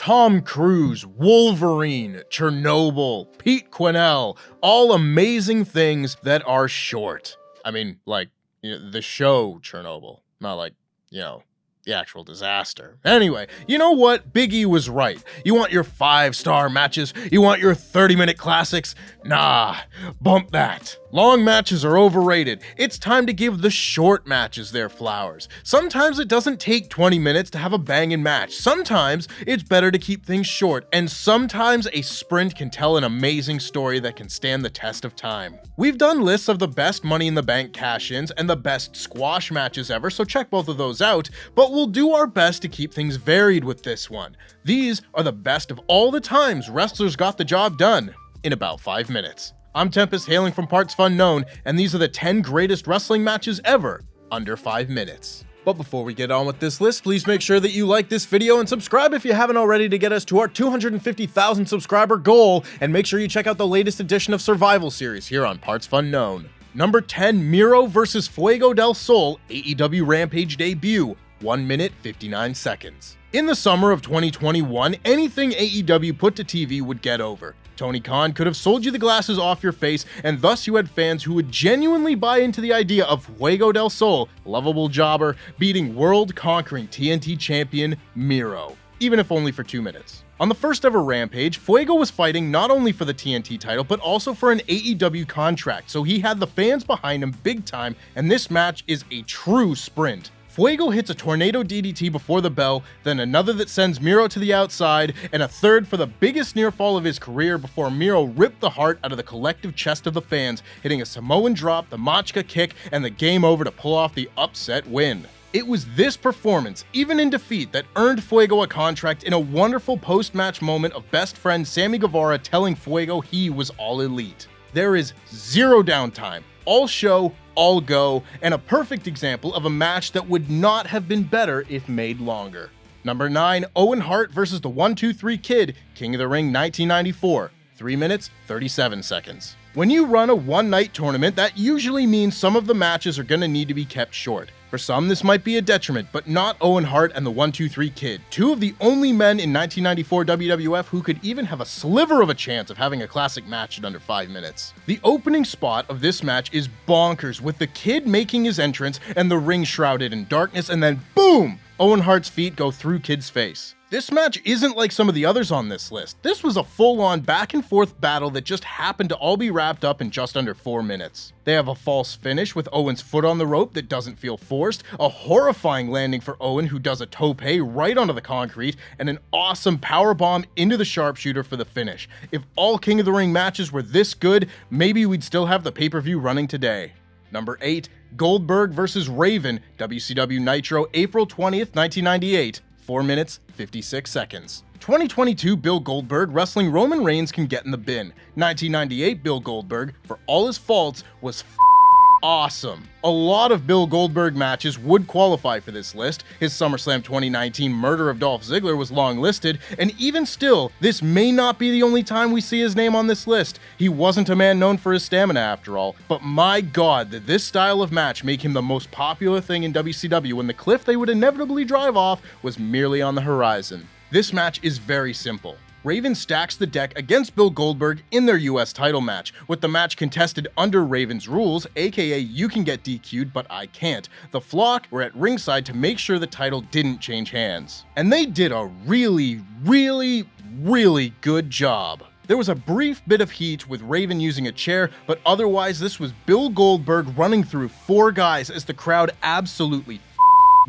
Tom Cruise, Wolverine, Chernobyl, Pete Quinnell, all amazing things that are short. I mean, like, the show Chernobyl, not like, the actual disaster. Anyway, you know what? Big E was right. You want your 5-star matches? You want your 30-minute classics? Nah, bump that. Long matches are overrated. It's time to give the short matches their flowers. Sometimes it doesn't take 20 minutes to have a banging match. Sometimes it's better to keep things short, and sometimes a sprint can tell an amazing story that can stand the test of time. We've done lists of the best Money in the Bank cash-ins and the best squash matches ever, so check both of those out, but we'll do our best to keep things varied with this one. These are the best of all the times wrestlers got the job done in about 5 minutes. I'm Tempest, hailing from partsFUNknown, and these are the 10 greatest wrestling matches ever under 5 minutes. But before we get on with this list, please make sure that you like this video and subscribe if you haven't already to get us to our 250,000 subscriber goal, and make sure you check out the latest edition of Survival Series here on partsFUNknown. Number 10, Miro vs. Fuego del Sol, AEW Rampage debut, 1 minute 59 seconds. In the summer of 2021, anything AEW put to TV would get over. Tony Khan could have sold you the glasses off your face, and thus you had fans who would genuinely buy into the idea of Fuego del Sol, lovable jobber, beating world-conquering TNT champion Miro, even if only for 2 minutes. On the first ever Rampage, Fuego was fighting not only for the TNT title, but also for an AEW contract, so he had the fans behind him big time, and this match is a true sprint. Fuego hits a tornado DDT before the bell, then another that sends Miro to the outside, and a third for the biggest near fall of his career before Miro ripped the heart out of the collective chest of the fans, hitting a Samoan drop, the Machka kick, and the game over to pull off the upset win. It was this performance, even in defeat, that earned Fuego a contract in a wonderful post-match moment of best friend Sammy Guevara telling Fuego he was all elite. There is zero downtime, all show, all go, and a perfect example of a match that would not have been better if made longer. Number 9, Owen Hart vs. the 1-2-3 Kid, King of the Ring 1994, 3 minutes, 37 seconds. When you run a one-night tournament, that usually means some of the matches are gonna need to be kept short. For some, this might be a detriment, but not Owen Hart and the 1-2-3 Kid, two of the only men in 1994 WWF who could even have a sliver of a chance of having a classic match in under 5 minutes. The opening spot of this match is bonkers, with the Kid making his entrance and the ring shrouded in darkness, and then boom! Owen Hart's feet go through Kid's face. This match isn't like some of the others on this list. This was a full-on back-and-forth battle that just happened to all be wrapped up in just under 4 minutes. They have a false finish with Owen's foot on the rope that doesn't feel forced, a horrifying landing for Owen who does a tope right onto the concrete, and an awesome powerbomb into the sharpshooter for the finish. If all King of the Ring matches were this good, maybe we'd still have the pay-per-view running today. Number 8, Goldberg vs. Raven, WCW Nitro, April 20th, 1998. 4 minutes, 56 seconds. 2022 Bill Goldberg wrestling Roman Reigns can get in the bin. 1998 Bill Goldberg, for all his faults, was awesome. A lot of Bill Goldberg matches would qualify for this list. His SummerSlam 2019 murder of Dolph Ziggler was long listed, and even still, this may not be the only time we see his name on this list. He wasn't a man known for his stamina after all, but my god, did this style of match make him the most popular thing in WCW when the cliff they would inevitably drive off was merely on the horizon. This match is very simple. Raven stacks the deck against Bill Goldberg in their US title match, with the match contested under Raven's rules, aka you can get DQ'd but I can't. The Flock were at ringside to make sure the title didn't change hands. And they did a really good job. There was a brief bit of heat with Raven using a chair, but otherwise this was Bill Goldberg running through 4 guys as the crowd absolutely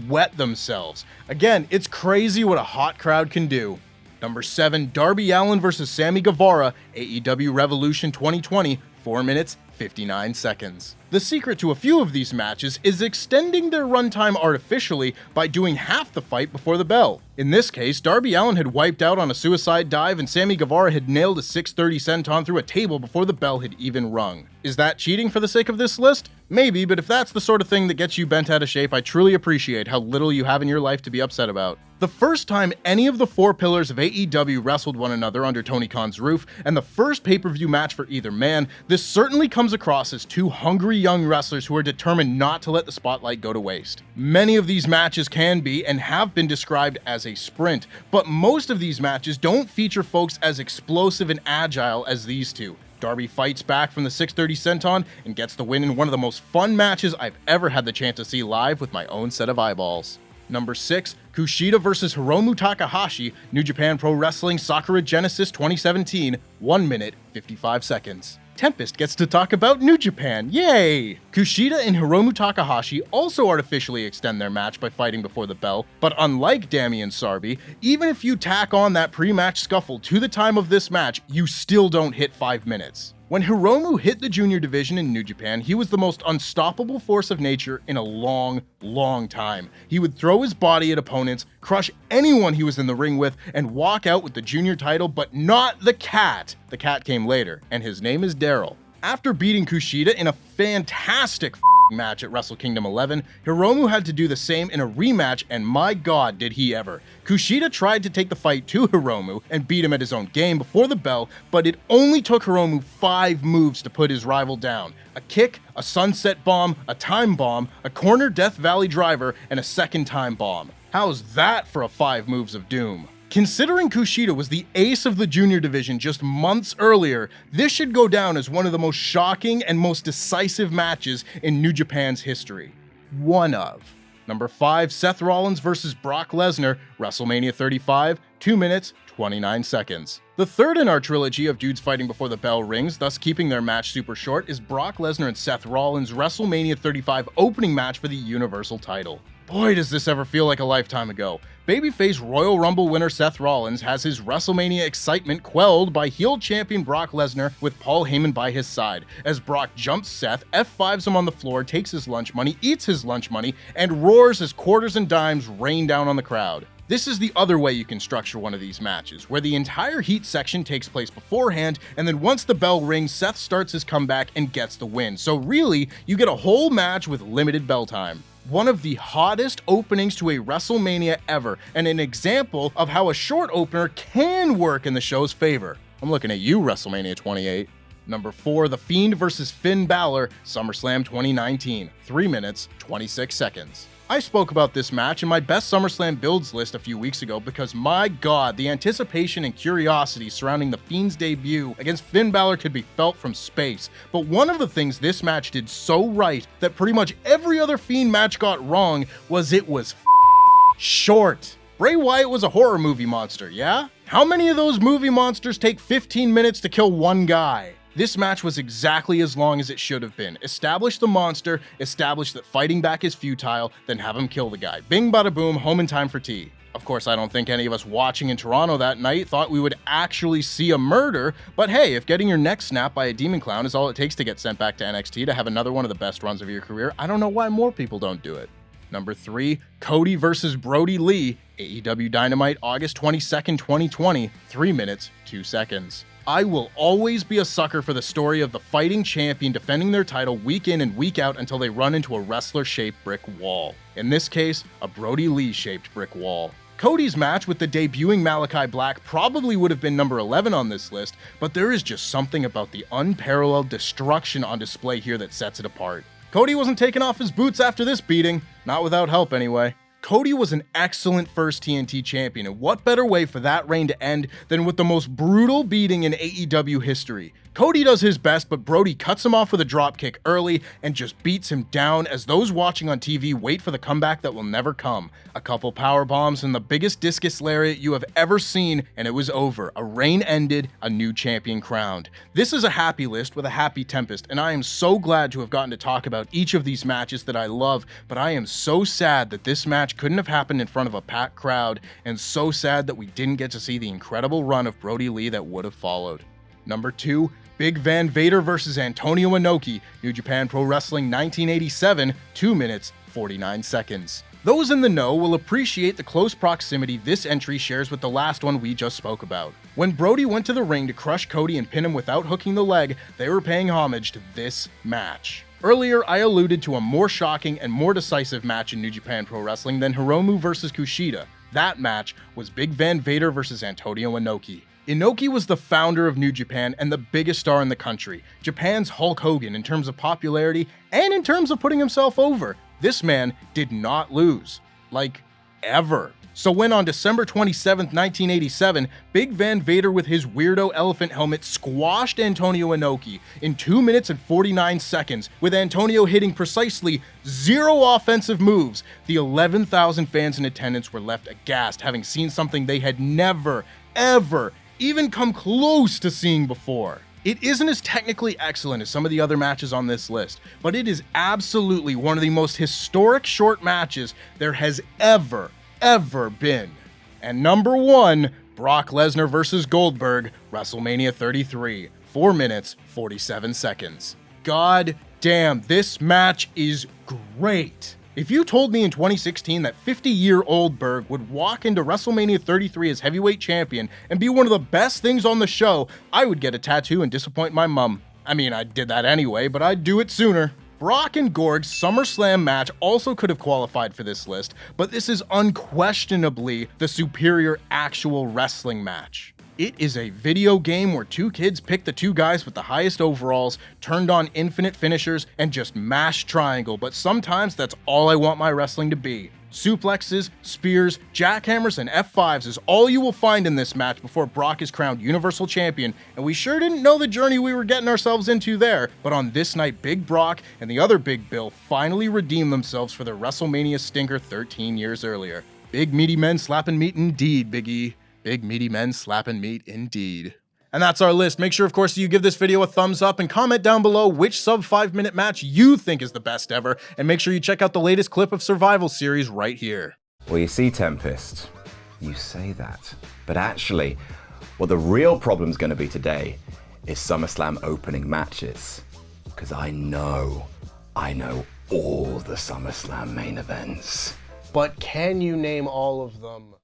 wet themselves. Again, it's crazy what a hot crowd can do. Number 7, Darby Allin vs. Sammy Guevara, AEW Revolution 2020, 4 minutes, 59 seconds. The secret to a few of these matches is extending their runtime artificially by doing half the fight before the bell. In this case, Darby Allin had wiped out on a suicide dive and Sammy Guevara had nailed a 630 senton through a table before the bell had even rung. Is that cheating for the sake of this list? Maybe, but if that's the sort of thing that gets you bent out of shape, I truly appreciate how little you have in your life to be upset about. The first time any of the four pillars of AEW wrestled one another under Tony Khan's roof, and the first pay-per-view match for either man, this certainly comes across as two hungry young wrestlers who are determined not to let the spotlight go to waste. Many of these matches can be and have been described as a sprint, but most of these matches don't feature folks as explosive and agile as these two. Darby fights back from the 630 senton and gets the win in one of the most fun matches I've ever had the chance to see live with my own set of eyeballs. Number 6, Kushida vs. Hiromu Takahashi, New Japan Pro Wrestling Sakura Genesis 2017, 1 minute, 55 seconds. Tempest gets to talk about New Japan, yay! Kushida and Hiromu Takahashi also artificially extend their match by fighting before the bell, but unlike Damian Sarbi, even if you tack on that pre-match scuffle to the time of this match, you still don't hit 5 minutes. When Hiromu hit the junior division in New Japan, he was the most unstoppable force of nature in a long, long time. He would throw his body at opponents, crush anyone he was in the ring with, and walk out with the junior title, but not the Cat. The Cat came later, and his name is Daryl. After beating Kushida in a fantastic match at Wrestle Kingdom 11, Hiromu had to do the same in a rematch, and my god did he ever. Kushida tried to take the fight to Hiromu and beat him at his own game before the bell, but it only took Hiromu 5 moves to put his rival down. A kick, a sunset bomb, a time bomb, a corner Death Valley driver, and a second time bomb. How's that for a 5 moves of doom? Considering Kushida was the ace of the junior division just months earlier, this should go down as one of the most shocking and most decisive matches in New Japan's history. One of. Number 5, Seth Rollins vs. Brock Lesnar, WrestleMania 35, 2 minutes, 29 seconds. The third in our trilogy of dudes fighting before the bell rings, thus keeping their match super short, is Brock Lesnar and Seth Rollins' WrestleMania 35 opening match for the Universal title. Boy, does this ever feel like a lifetime ago. Babyface Royal Rumble winner Seth Rollins has his WrestleMania excitement quelled by heel champion Brock Lesnar with Paul Heyman by his side, as Brock jumps Seth, F5s him on the floor, takes his lunch money, eats his lunch money, and roars as quarters and dimes rain down on the crowd. This is the other way you can structure one of these matches, where the entire heat section takes place beforehand, and then once the bell rings, Seth starts his comeback and gets the win. So really, you get a whole match with limited bell time. One of the hottest openings to a WrestleMania ever, and an example of how a short opener can work in the show's favor. I'm looking at you, WrestleMania 28. Number 4, The Fiend vs. Finn Balor, SummerSlam 2019, 3 minutes, 26 seconds. I spoke about this match in my best SummerSlam builds list a few weeks ago because my god, the anticipation and curiosity surrounding The Fiend's debut against Finn Balor could be felt from space. But one of the things this match did so right that pretty much every other Fiend match got wrong was it was short. Bray Wyatt was a horror movie monster, yeah? How many of those movie monsters take 15 minutes to kill one guy? This match was exactly as long as it should have been. Establish the monster, establish that fighting back is futile, then have him kill the guy. Bing bada boom, home in time for tea. Of course, I don't think any of us watching in Toronto that night thought we would actually see a murder, but hey, if getting your neck snapped by a demon clown is all it takes to get sent back to NXT to have another one of the best runs of your career, I don't know why more people don't do it. Number 3, Cody vs. Brody Lee, AEW Dynamite, August 22nd, 2020, 3 minutes, 2 seconds. I will always be a sucker for the story of the fighting champion defending their title week in and week out until they run into a wrestler-shaped brick wall. In this case, a Brody Lee-shaped brick wall. Cody's match with the debuting Malachi Black probably would have been number 11 on this list, but there is just something about the unparalleled destruction on display here that sets it apart. Cody wasn't taking off his boots after this beating, not without help anyway. Cody was an excellent first TNT champion, and what better way for that reign to end than with the most brutal beating in AEW history. Cody does his best, but Brody cuts him off with a dropkick early and just beats him down as those watching on TV wait for the comeback that will never come. A couple power bombs and the biggest discus lariat you have ever seen, and it was over. A reign ended, a new champion crowned. This is a happy list with a happy Tempest, and I am so glad to have gotten to talk about each of these matches that I love, but I am so sad that this match couldn't have happened in front of a packed crowd, and so sad that we didn't get to see the incredible run of Brody Lee that would have followed. Number 2, Big Van Vader vs. Antonio Inoki, New Japan Pro Wrestling 1987, 2 minutes, 49 seconds. Those in the know will appreciate the close proximity this entry shares with the last one we just spoke about. When Brody went to the ring to crush Cody and pin him without hooking the leg, they were paying homage to this match. Earlier, I alluded to a more shocking and more decisive match in New Japan Pro Wrestling than Hiromu vs. Kushida. That match was Big Van Vader versus Antonio Inoki. Inoki was the founder of New Japan and the biggest star in the country, Japan's Hulk Hogan in terms of popularity and in terms of putting himself over. This man did not lose. Like, ever. So when on December 27th, 1987, Big Van Vader with his weirdo elephant helmet squashed Antonio Inoki in 2 minutes and 49 seconds, with Antonio hitting precisely 0 offensive moves, the 11,000 fans in attendance were left aghast, having seen something they had never, ever, even come close to seeing before. It isn't as technically excellent as some of the other matches on this list, but it is absolutely one of the most historic short matches there has ever been. And number 1, Brock Lesnar versus Goldberg, WrestleMania 33, 4 minutes, 47 seconds. God damn, this match is great. If you told me in 2016 that 50-year-old Berg would walk into WrestleMania 33 as heavyweight champion and be one of the best things on the show, I would get a tattoo and disappoint my mum. I mean, I did that anyway, but I'd do it sooner. Brock and Gorg's SummerSlam match also could have qualified for this list, but this is unquestionably the superior actual wrestling match. It is a video game where 2 kids pick the 2 guys with the highest overalls, turned on infinite finishers, and just mash triangle, but sometimes that's all I want my wrestling to be. Suplexes, spears, jackhammers, and F5s is all you will find in this match before Brock is crowned Universal Champion, and we sure didn't know the journey we were getting ourselves into there, but on this night, Big Brock and the other Big Bill finally redeemed themselves for their WrestleMania stinker 13 years earlier. Big meaty men slapping meat indeed, Big E. Big meaty men slapping meat indeed. And that's our list. Make sure, of course, you give this video a thumbs up and comment down below which sub 5-minute match you think is the best ever. And make sure you check out the latest clip of Survival Series right here. Well, you see, Tempest, you say that. But actually, what the real problem's going to be today is SummerSlam opening matches. Because I know all the SummerSlam main events. But can you name all of them?